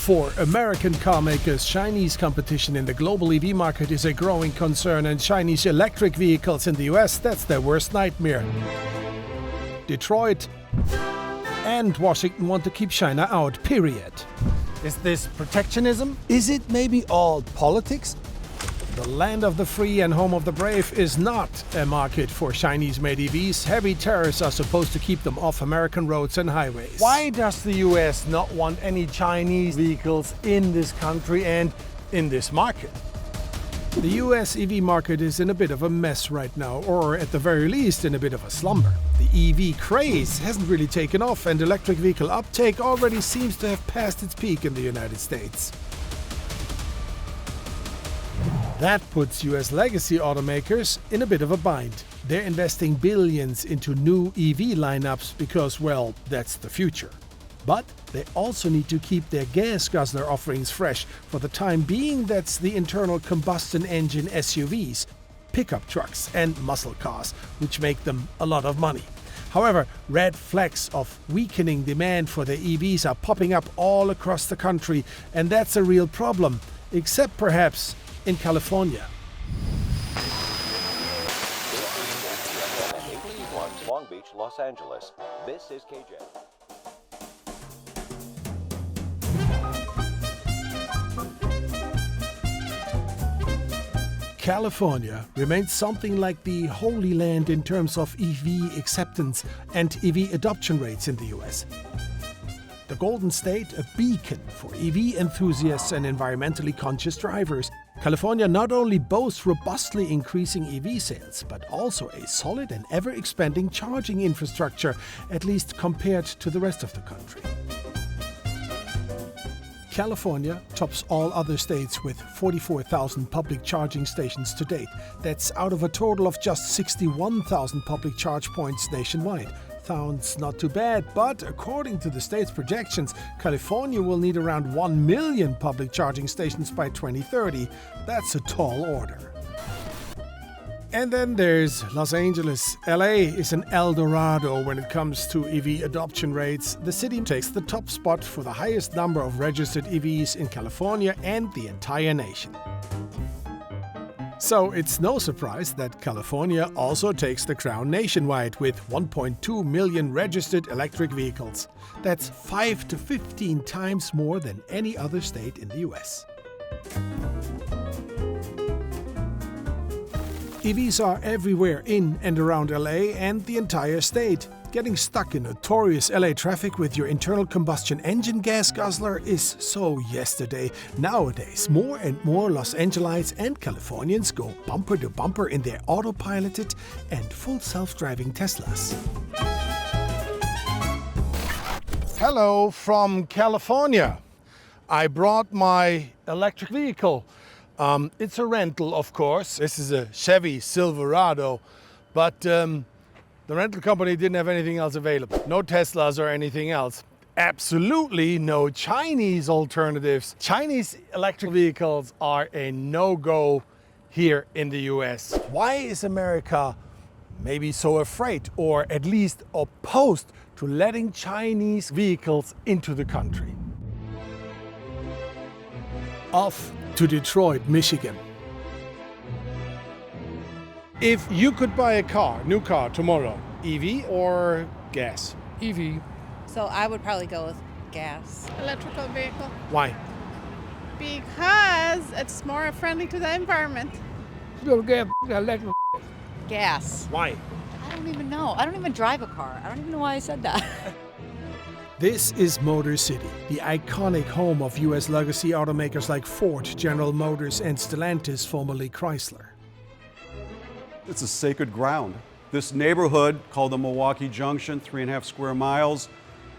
For American car makers, Chinese competition in the global EV market is a growing concern, and Chinese electric vehicles in the US, that's their worst nightmare. Detroit and Washington want to keep China out, period. Is this protectionism? Is it maybe all politics? The land of the free and home of the brave is not a market for Chinese-made EVs. Heavy tariffs are supposed to keep them off American roads and highways. Why does the US not want any Chinese vehicles in this country and in this market? The US EV market is in a bit of a mess right now, or at the very least in a bit of a slumber. The EV craze hasn't really taken off, and electric vehicle uptake already seems to have passed its peak in the United States. That puts US legacy automakers in a bit of a bind. They're investing billions into new EV lineups because, well, that's the future. But they also need to keep their gas guzzler offerings fresh. For the time being, that's the internal combustion engine SUVs, pickup trucks and muscle cars, which make them a lot of money. However, red flags of weakening demand for the EVs are popping up all across the country, and that's a real problem, except perhaps in California. Long Beach, Los Angeles. This is KJ. California remains something like the holy land in terms of EV acceptance and EV adoption rates in the US. The Golden State, a beacon for EV enthusiasts and environmentally conscious drivers, California not only boasts robustly increasing EV sales, but also a solid and ever-expanding charging infrastructure, at least compared to the rest of the country. California tops all other states with 44,000 public charging stations to date. That's out of a total of just 61,000 public charge points nationwide. Sounds not too bad, but according to the state's projections, California will need around 1 million public charging stations by 2030. That's a tall order. And then there's Los Angeles. LA is an El Dorado when it comes to EV adoption rates. The city takes the top spot for the highest number of registered EVs in California and the entire nation. So it's no surprise that California also takes the crown nationwide with 1.2 million registered electric vehicles. That's 5 to 15 times more than any other state in the US. EVs are everywhere in and around LA and the entire state. Getting stuck in notorious LA traffic with your internal combustion engine gas guzzler is so yesterday. Nowadays, more and more Los Angelites and Californians go bumper to bumper in their autopiloted and full self-driving Teslas. Hello from California. I brought my electric vehicle. It's a rental, of course. This is a Chevy Silverado, but the rental company didn't have anything else available. No Teslas or anything else. Absolutely no Chinese alternatives. Chinese electric vehicles are a no-go here in the US. Why is America maybe so afraid, or at least opposed to letting Chinese vehicles into the country? Off to Detroit, Michigan. If you could buy a new car tomorrow, EV or gas? EV. So I would probably go with gas. Electrical vehicle. Why? Because it's more friendly to the environment. Gas. Why? I don't even know. I don't even drive a car. I don't even know why I said that. This is Motor City, the iconic home of US legacy automakers like Ford, General Motors, and Stellantis, formerly Chrysler. It's a sacred ground. This neighborhood, called the Milwaukee Junction, 3.5 square miles,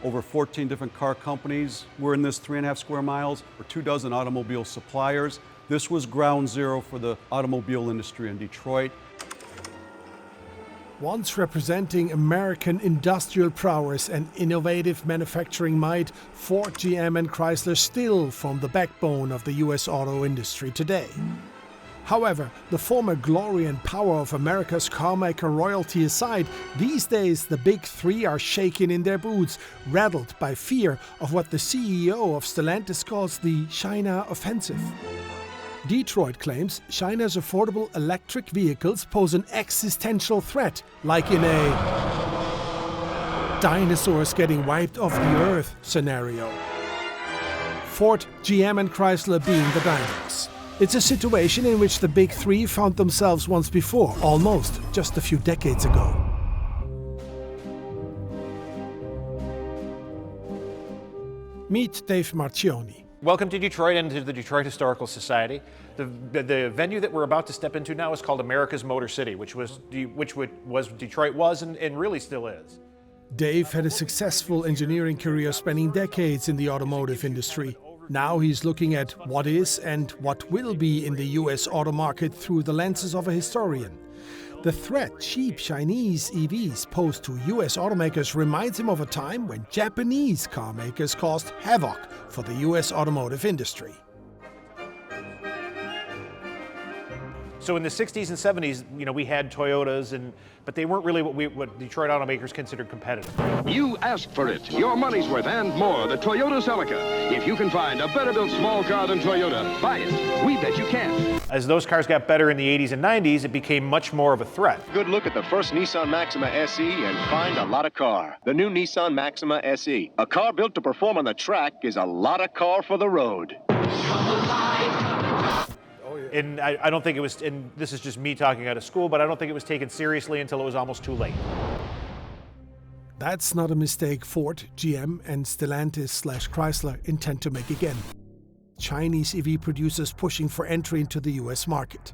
over 14 different car companies were in this 3.5 square miles, or 24 automobile suppliers. This was ground zero for the automobile industry in Detroit. Once representing American industrial prowess and innovative manufacturing might, Ford, GM, and Chrysler still form the backbone of the US auto industry today. However, the former glory and power of America's carmaker royalty aside, these days the big three are shaking in their boots, rattled by fear of what the CEO of Stellantis calls the China offensive. Detroit claims China's affordable electric vehicles pose an existential threat, like in a dinosaurs getting wiped off the earth scenario. Ford, GM and Chrysler being the dinos. It's a situation in which the big three found themselves once before, almost just a few decades ago. Meet Dave Marchioni. Welcome to Detroit and to the Detroit Historical Society. The venue that we're about to step into now is called America's Motor City, which Detroit was and really still is. Dave had a successful engineering career spanning decades in the automotive industry. Now he's looking at what is and what will be in the US auto market through the lenses of a historian. The threat cheap Chinese EVs pose to US automakers reminds him of a time when Japanese car makers caused havoc for the US automotive industry. So in the 60s and 70s, we had Toyotas, but they weren't really what Detroit automakers considered competitive. You asked for it. Your money's worth and more. The Toyota Celica. If you can find a better built small car than Toyota, buy it. We bet you can. As those cars got better in the 80s and 90s, it became much more of a threat. Good look at the first Nissan Maxima SE and find a lot of car. The new Nissan Maxima SE. A car built to perform on the track is a lot of car for the road. And I don't think it was, and this is just me talking out of school, but I don't think it was taken seriously until it was almost too late. That's not a mistake Ford, GM and Stellantis/Chrysler intend to make again. Chinese EV producers pushing for entry into the US market.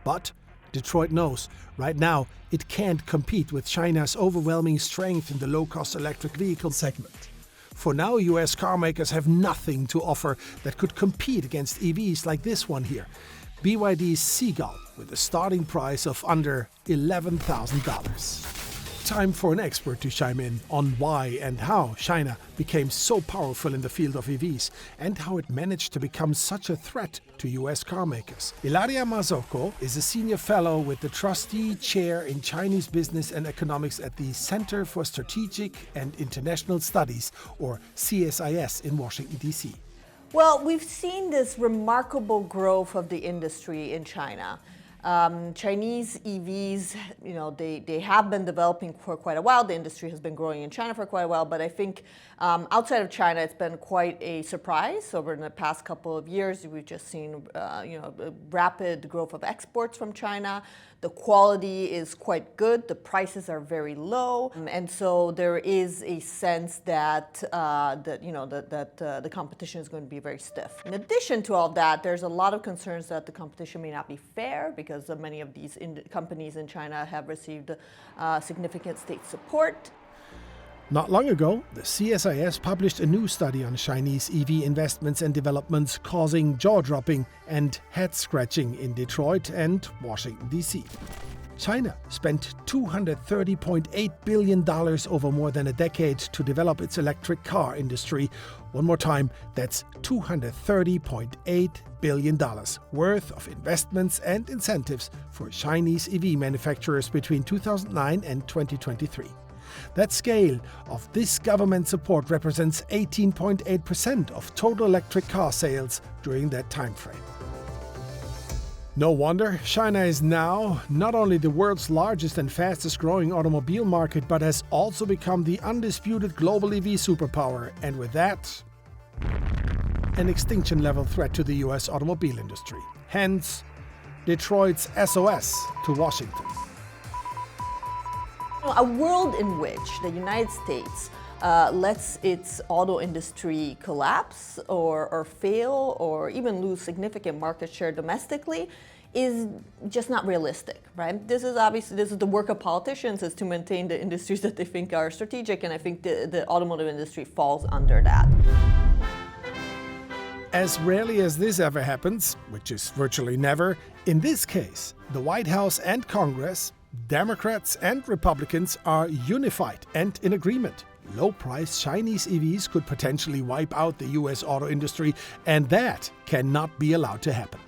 But Detroit knows right now it can't compete with China's overwhelming strength in the low-cost electric vehicle segment. For now, US car makers have nothing to offer that could compete against EVs like this one here. BYD's Seagull with a starting price of under $11,000. Time for an expert to chime in on why and how China became so powerful in the field of EVs and how it managed to become such a threat to US car makers. Ilaria Marzocco is a senior fellow with the trustee chair in Chinese business and economics at the Center for Strategic and International Studies, or CSIS, in Washington, D.C. Well, we've seen this remarkable growth of the industry in China. Chinese EVs, they have been developing for quite a while. The industry has been growing in China for quite a while, but I think outside of China, it's been quite a surprise. Over in the past couple of years, we've just seen, rapid growth of exports from China. The quality is quite good. The prices are very low, and so there is a sense that the competition is going to be very stiff. In addition to all that, there's a lot of concerns that the competition may not be fair because many of these companies in China have received significant state support. Not long ago, the CSIS published a new study on Chinese EV investments and developments causing jaw-dropping and head-scratching in Detroit and Washington, D.C. China spent $230.8 billion over more than a decade to develop its electric car industry. One more time, that's $230.8 billion worth of investments and incentives for Chinese EV manufacturers between 2009 and 2023. That scale of this government support represents 18.8% of total electric car sales during that time frame. No wonder China is now not only the world's largest and fastest growing automobile market, but has also become the undisputed global EV superpower, and with that, an extinction-level threat to the US automobile industry. Hence, Detroit's SOS to Washington. A world in which the United States lets its auto industry collapse or fail or even lose significant market share domestically is just not realistic, right? This is the work of politicians, is to maintain the industries that they think are strategic, and I think the automotive industry falls under that. As rarely as this ever happens, which is virtually never, in this case, the White House and Congress, Democrats and Republicans are unified and in agreement. Low-priced Chinese EVs could potentially wipe out the US auto industry, and that cannot be allowed to happen.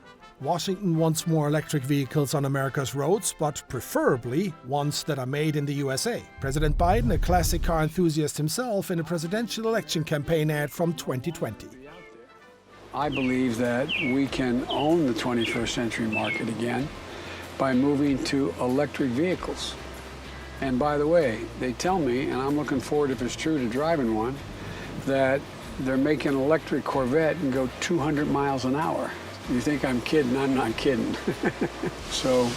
Washington wants more electric vehicles on America's roads, but preferably ones that are made in the USA. President Biden, a classic car enthusiast himself, in a presidential election campaign ad from 2020. I believe that we can own the 21st century market again by moving to electric vehicles. And by the way, they tell me, and I'm looking forward, if it's true, to driving one, that they're making an electric Corvette and go 200 miles an hour. You think I'm kidding? I'm not kidding. So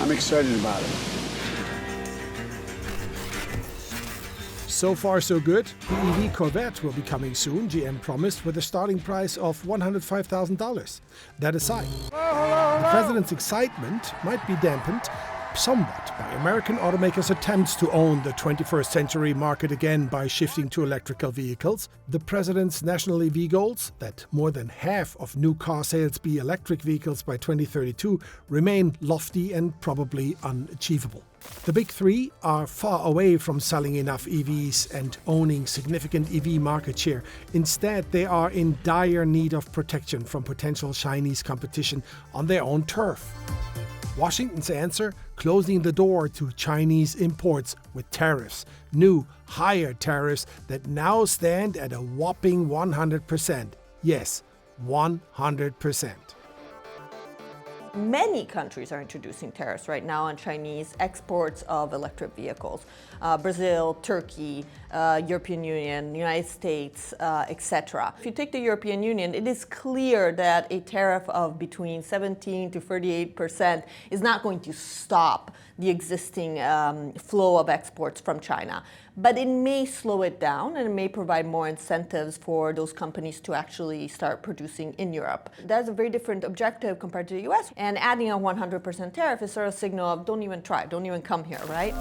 I'm excited about it. So far, so good. The EV Corvette will be coming soon, GM promised, with a starting price of $105,000. That aside, the president's excitement might be dampened somewhat by American automakers' attempts to own the 21st century market again by shifting to electrical vehicles. The president's national EV goals, that more than half of new car sales be electric vehicles by 2032, remain lofty and probably unachievable. The big three are far away from selling enough EVs and owning significant EV market share. Instead, they are in dire need of protection from potential Chinese competition on their own turf. Washington's answer? Closing the door to Chinese imports with tariffs. New, higher tariffs that now stand at a whopping 100%. Yes, 100%. Many countries are introducing tariffs right now on Chinese exports of electric vehicles. Brazil, Turkey, European Union, United States, etc. If you take the European Union, it is clear that a tariff of between 17 to 38% is not going to stop the existing flow of exports from China. But it may slow it down, and it may provide more incentives for those companies to actually start producing in Europe. That's a very different objective compared to the US. And adding a 100% tariff is sort of a signal of don't even try, don't even come here, right?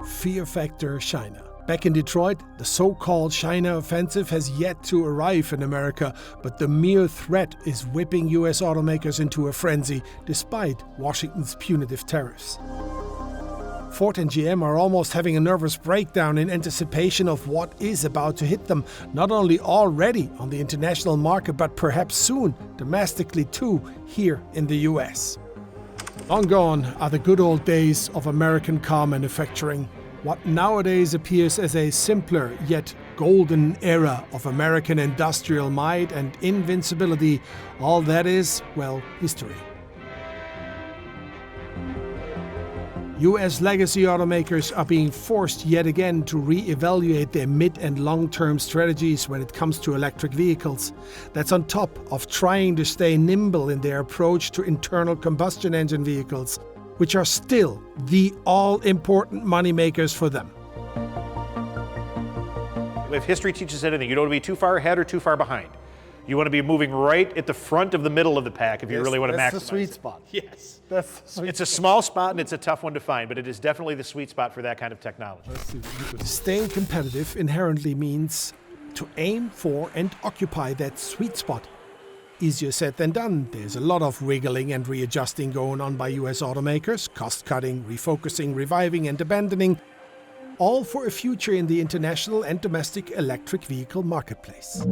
Fear factor China. Back in Detroit, the so-called China offensive has yet to arrive in America, but the mere threat is whipping US automakers into a frenzy, despite Washington's punitive tariffs. Ford and GM are almost having a nervous breakdown in anticipation of what is about to hit them, not only already on the international market, but perhaps soon domestically too, here in the US. Long gone are the good old days of American car manufacturing. What nowadays appears as a simpler yet golden era of American industrial might and invincibility, all that is, well, history. US legacy automakers are being forced yet again to re-evaluate their mid- and long-term strategies when it comes to electric vehicles. That's on top of trying to stay nimble in their approach to internal combustion engine vehicles, which are still the all-important moneymakers for them. If history teaches anything, you don't want to be too far ahead or too far behind. You want to be moving right at the front of the middle of the pack if you really want to maximize. That's the sweet spot. Yes. That's the sweet It's a small spot and it's a tough one to find, but it is definitely the sweet spot for that kind of technology. Staying competitive inherently means to aim for and occupy that sweet spot. Easier said than done. There's a lot of wiggling and readjusting going on by US automakers, cost-cutting, refocusing, reviving and abandoning, all for a future in the international and domestic electric vehicle marketplace.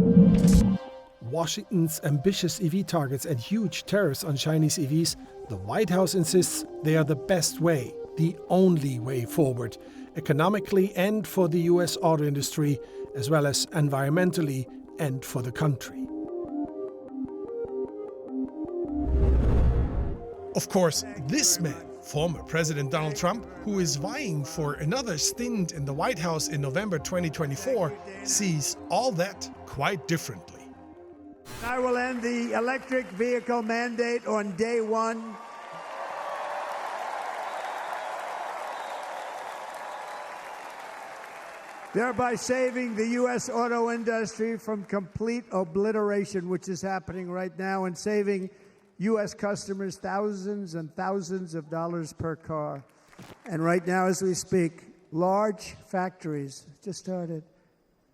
Washington's ambitious EV targets and huge tariffs on Chinese EVs, the White House insists they are the best way, the only way forward, economically and for the US auto industry, as well as environmentally and for the country. Of course, this man, former President Donald Trump, who is vying for another stint in the White House in November 2024, sees all that quite differently. I will end the electric vehicle mandate on day one. Thereby saving the U.S. auto industry from complete obliteration, which is happening right now, and saving U.S. customers thousands and thousands of dollars per car. And right now, as we speak, large factories, just started,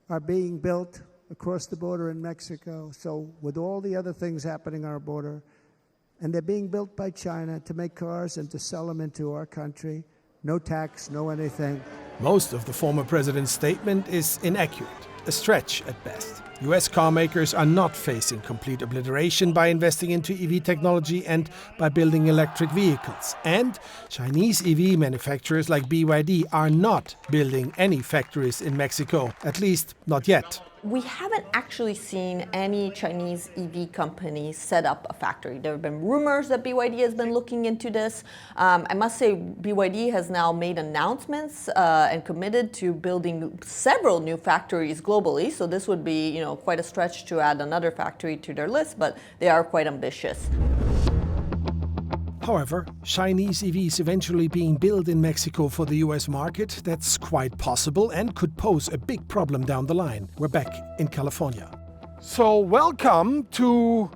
are being built across the border in Mexico. So with all the other things happening on our border, and they're being built by China to make cars and to sell them into our country. No tax, no anything. Most of the former president's statement is inaccurate, a stretch at best. US car makers are not facing complete obliteration by investing into EV technology and by building electric vehicles. And Chinese EV manufacturers like BYD are not building any factories in Mexico, at least not yet. We haven't actually seen any Chinese EV companies set up a factory. There have been rumors that BYD has been looking into this. I must say BYD has now made announcements and committed to building several new factories globally. So this would be, quite a stretch to add another factory to their list, but they are quite ambitious. However, Chinese EVs eventually being built in Mexico for the US market, that's quite possible and could pose a big problem down the line. We're back in California. So welcome to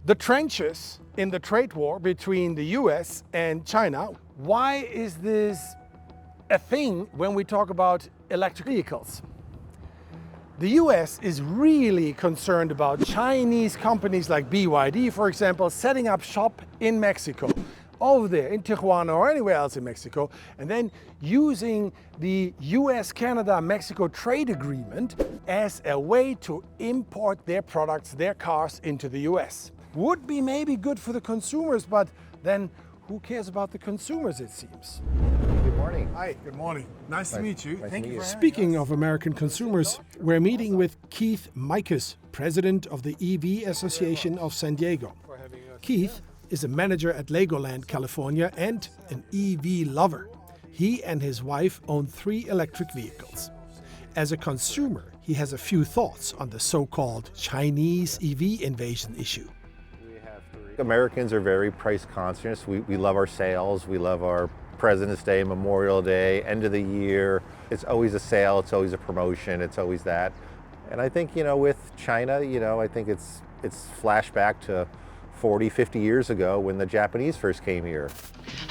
the trenches in the trade war between the US and China. Why is this a thing when we talk about electric vehicles? The US is really concerned about Chinese companies like BYD, for example, setting up shop in Mexico, over there in Tijuana or anywhere else in Mexico, and then using the US-Canada-Mexico trade agreement as a way to import their products, their cars into the US. Would be maybe good for the consumers, but then who cares about the consumers, it seems? Good morning. Hi, good morning. Nice to meet you. Thank you for Speaking of American consumers, we're meeting with Keith Mikus, president of the EV Association of San Diego. Keith is a manager at Legoland, California, and an EV lover. He and his wife own 3 electric vehicles. As a consumer, he has a few thoughts on the so-called Chinese EV invasion issue. Americans are very price conscious. We love our sales. We love our President's Day, Memorial Day, end of the year. It's always a sale. It's always a promotion. It's always that. And I think, with China, I think it's flashback to 40, 50 years ago when the Japanese first came here.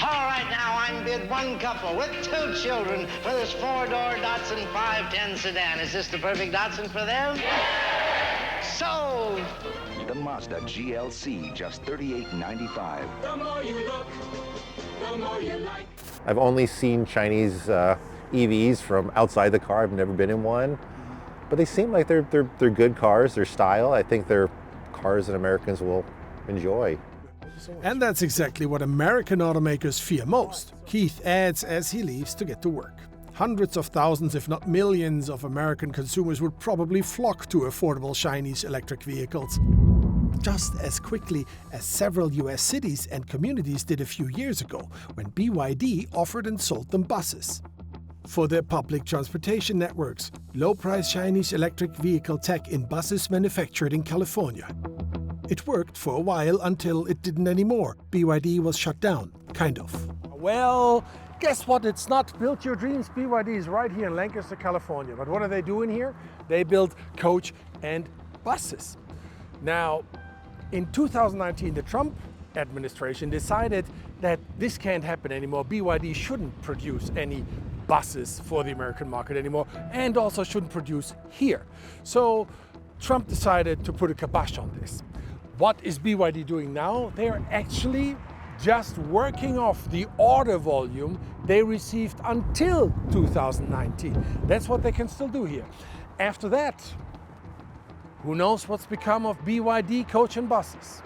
All right, now I'm bid one couple with 2 children for this 4-door Datsun 510 sedan. Is this the perfect Datsun for them? Sold! The Mazda GLC, just $38.95. The more you look, the more you like. I've only seen Chinese EVs from outside the car. I've never been in one, but they seem like they're good cars. They're style. I think they're cars that Americans will enjoy. And that's exactly what American automakers fear most. Keith adds as he leaves to get to work. Hundreds of thousands, if not millions, of American consumers would probably flock to affordable Chinese electric vehicles, just as quickly as several US cities and communities did a few years ago when BYD offered and sold them buses. For their public transportation networks, low-price Chinese electric vehicle tech in buses manufactured in California. It worked for a while until it didn't anymore. BYD was shut down, kind of. Well, guess what? It's not Build Your Dreams. BYD is right here in Lancaster, California. But what are they doing here? They build coach and buses. Now, in 2019, the Trump administration decided that this can't happen anymore. BYD shouldn't produce any buses for the American market anymore, and also shouldn't produce here. So Trump decided to put a kibosh on this. What is BYD doing now? They're actually just working off the order volume they received until 2019. That's what they can still do here. After that, who knows what's become of BYD coach and buses?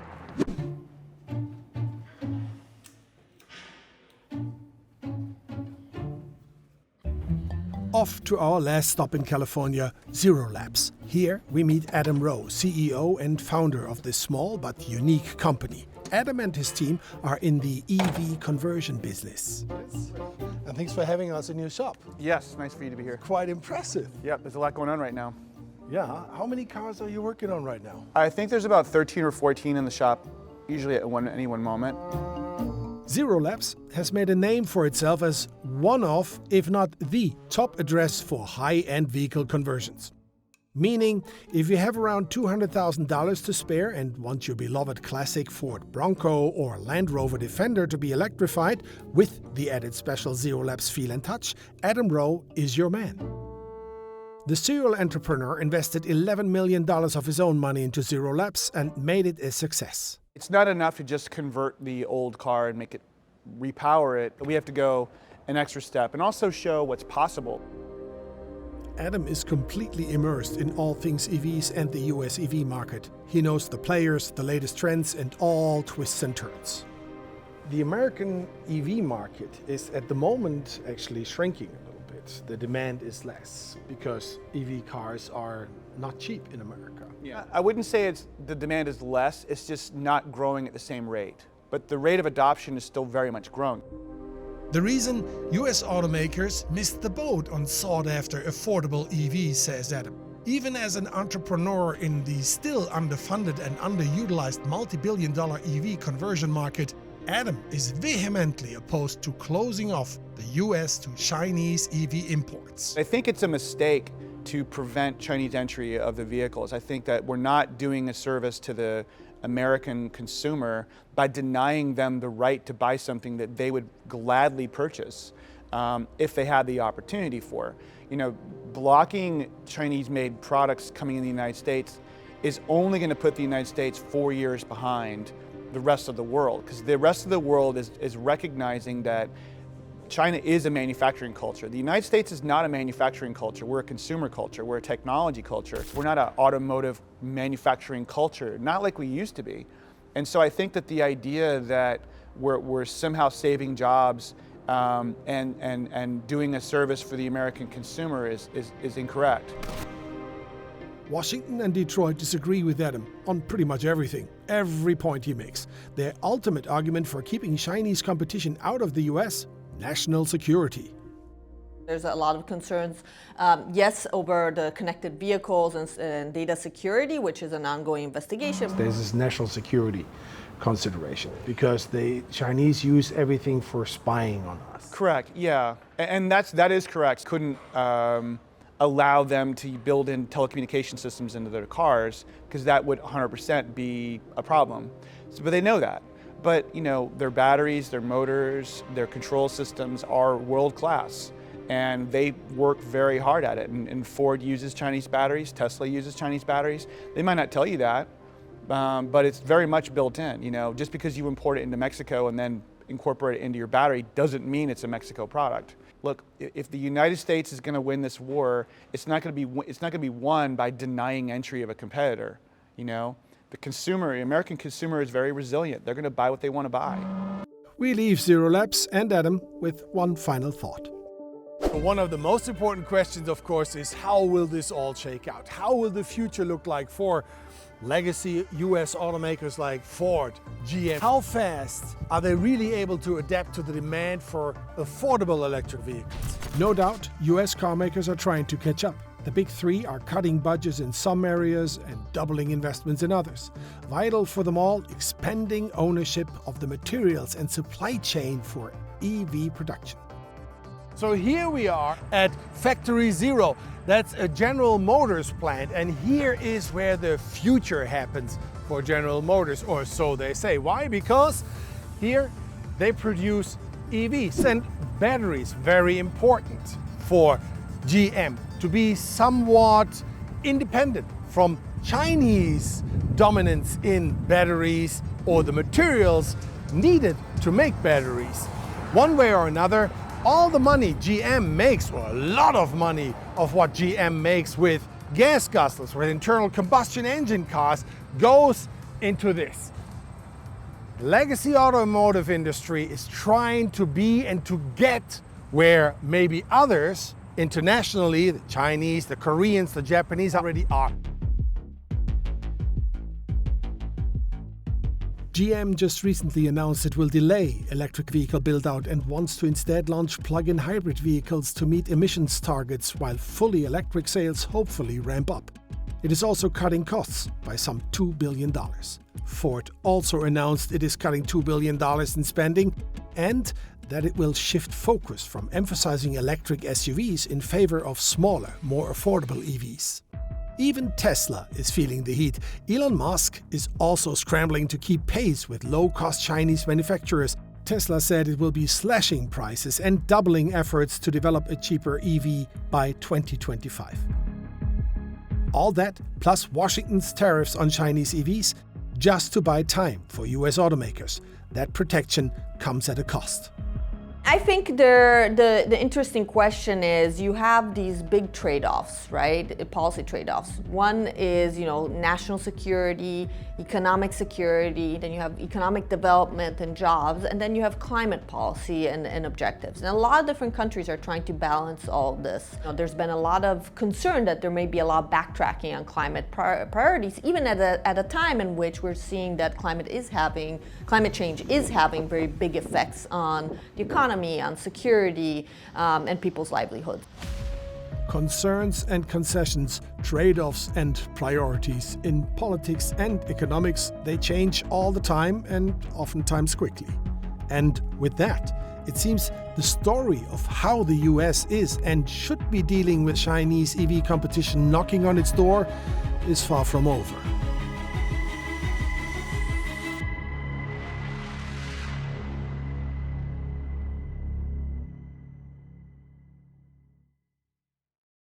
Off to our last stop in California, Zero Labs. Here we meet Adam Rowe, CEO and founder of this small but unique company. Adam and his team are in the EV conversion business. And thanks for having us in your shop. Yes, nice for you to be here. Quite impressive. Yep, there's a lot going on right now. Yeah, how many cars are you working on right now? I think there's about 13 or 14 in the shop, usually at any one moment. Zero Labs has made a name for itself as one of, if not the, top address for high-end vehicle conversions. Meaning, if you have around $200,000 to spare and want your beloved classic Ford Bronco or Land Rover Defender to be electrified with the added special Zero Labs feel and touch, Adam Rowe is your man. The serial entrepreneur invested $11 million of his own money into Zero Labs and made it a success. It's not enough to just convert the old car and repower it. We have to go an extra step and also show what's possible. Adam is completely immersed in all things EVs and the US EV market. He knows the players, the latest trends, and all twists and turns. The American EV market is at the moment actually shrinking a little bit. The demand is less because EV cars are not cheap in America. Yeah. I wouldn't say the demand is less, it's just not growing at the same rate. But the rate of adoption is still very much growing. The reason US automakers missed the boat on sought-after affordable EVs, says Adam. Even as an entrepreneur in the still underfunded and underutilized multi-billion-dollar EV conversion market, Adam is vehemently opposed to closing off the US to Chinese EV imports. I think it's a mistake to prevent Chinese entry of the vehicles. I think that we're not doing a service to the American consumer by denying them the right to buy something that they would gladly purchase if they had the opportunity for. You know, blocking Chinese-made products coming in the United States is only going to put the United States 4 years behind the rest of the world, because the rest of the world is recognizing that China is a manufacturing culture. The United States is not a manufacturing culture. We're a consumer culture. We're a technology culture. We're not an automotive manufacturing culture, not like we used to be. And so I think that the idea that we're somehow saving jobs and doing a service for the American consumer is incorrect. Washington and Detroit disagree with Adam on pretty much everything, every point he makes. Their ultimate argument for keeping Chinese competition out of the US: national security. There's a lot of concerns, yes, over the connected vehicles and data security, which is an ongoing investigation. There's this national security consideration because the Chinese use everything for spying on us. Correct, yeah, and that is correct. Couldn't allow them to build in telecommunication systems into their cars, because that would 100% be a problem. So, but they know that. But you know, their batteries, their motors, their control systems are world class, and they work very hard at it. And Ford uses Chinese batteries, Tesla uses Chinese batteries. They might not tell you that, but it's very much built in. You know, just because you import it into Mexico and then incorporate it into your battery doesn't mean it's a Mexico product. Look, if the United States is going to win this war, it's not going to be won by denying entry of a competitor. You know. The American consumer is very resilient. They're going to buy what they want to buy. We leave Zero Labs and Adam with one final thought. One of the most important questions, of course, is how will this all shake out? How will the future look like for legacy US automakers like Ford, GM? How fast are they really able to adapt to the demand for affordable electric vehicles? No doubt, US car makers are trying to catch up. The big three are cutting budgets in some areas and doubling investments in others. Vital for them all, expanding ownership of the materials and supply chain for EV production. So here we are at Factory Zero. That's a General Motors plant, and here is where the future happens for General Motors, or so they say. Why? Because here they produce EVs, and batteries, very important for GM to be somewhat independent from Chinese dominance in batteries or the materials needed to make batteries. One way or another, all the money GM makes, or a lot of money of what GM makes with gas guzzlers, with internal combustion engine cars, goes into this. The legacy automotive industry is trying to be and to get where maybe others internationally, the Chinese, the Koreans, the Japanese already are. GM just recently announced it will delay electric vehicle build-out and wants to instead launch plug-in hybrid vehicles to meet emissions targets while fully electric sales hopefully ramp up. It is also cutting costs by some $2 billion. Ford also announced it is cutting $2 billion in spending and that it will shift focus from emphasizing electric SUVs in favor of smaller, more affordable EVs. Even Tesla is feeling the heat. Elon Musk is also scrambling to keep pace with low-cost Chinese manufacturers. Tesla said it will be slashing prices and doubling efforts to develop a cheaper EV by 2025. All that, plus Washington's tariffs on Chinese EVs, just to buy time for US automakers. That protection comes at a cost. I think the interesting question is you have these big trade-offs, right? Policy trade-offs. One is, national security, economic security, then you have economic development and jobs, and then you have climate policy and objectives. And a lot of different countries are trying to balance all of this. There's been a lot of concern that there may be a lot of backtracking on climate priorities, even at a time in which we're seeing that climate change is having very big effects on the economy, on security, and people's livelihoods. Concerns and concessions, trade-offs and priorities in politics and economics, they change all the time and oftentimes quickly. And with that, it seems the story of how the US is and should be dealing with Chinese EV competition knocking on its door is far from over.